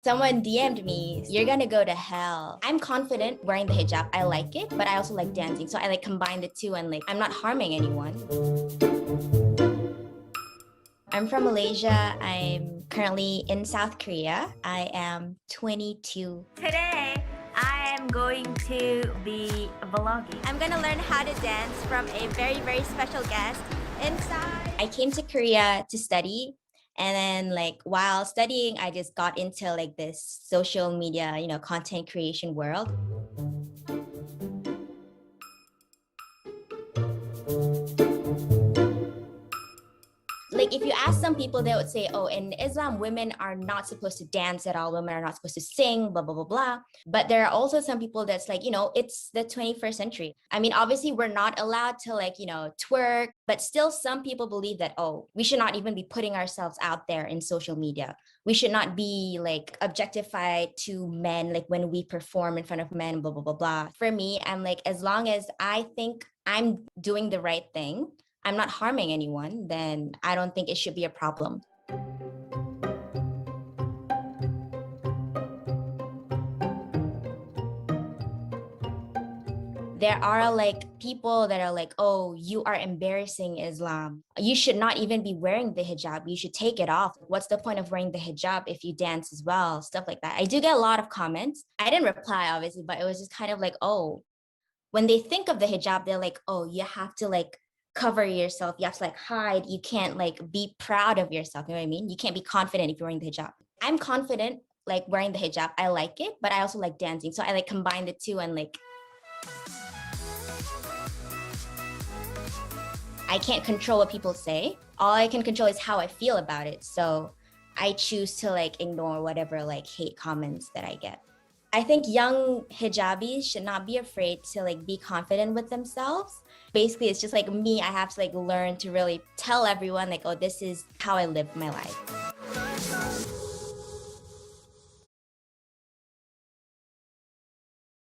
Someone DM'd me, "You're gonna go to hell." I'm confident wearing the hijab. I like it, but I also like dancing. So I like combine the two and like I'm not harming anyone. I'm from Malaysia. I'm currently in South Korea. I am 22. Today, I am going to be vlogging. I'm gonna learn how to dance from a very, very special guest inside. I came to Korea to study. And then like while studying, I just got into like this social media, content creation world. Like if you ask some people, they would say, oh, in Islam, women are not supposed to dance at all. Women are not supposed to sing, blah, blah, blah, blah. But there are also some people that's like, it's the 21st century. I mean, obviously we're not allowed to like, twerk, but still some people believe that, oh, we should not even be putting ourselves out there in social media. We should not be like objectified to men, like when we perform in front of men, blah, blah, blah, blah. For me, I'm like, as long as I think I'm doing the right thing, I'm not harming anyone, then I don't think it should be a problem. There are like people that are like, oh, you are embarrassing Islam. You should not even be wearing the hijab. You should take it off. What's the point of wearing the hijab if you dance as well? Stuff like that. I do get a lot of comments. I didn't reply, obviously, but it was just kind of like, oh, when they think of the hijab, they're like, oh, you have to like cover yourself. You have to like hide. You can't like be proud of yourself. You know what I mean? You can't be confident if you're wearing the hijab. I'm confident like wearing the hijab. I like it, but I also like dancing. So I like combine the two and like, I can't control what people say. All I can control is how I feel about it. So I choose to like ignore whatever like hate comments that I get. I think young hijabis should not be afraid to like be confident with themselves. Basically, it's just like me, I have to like learn to really tell everyone like, oh, this is how I live my life.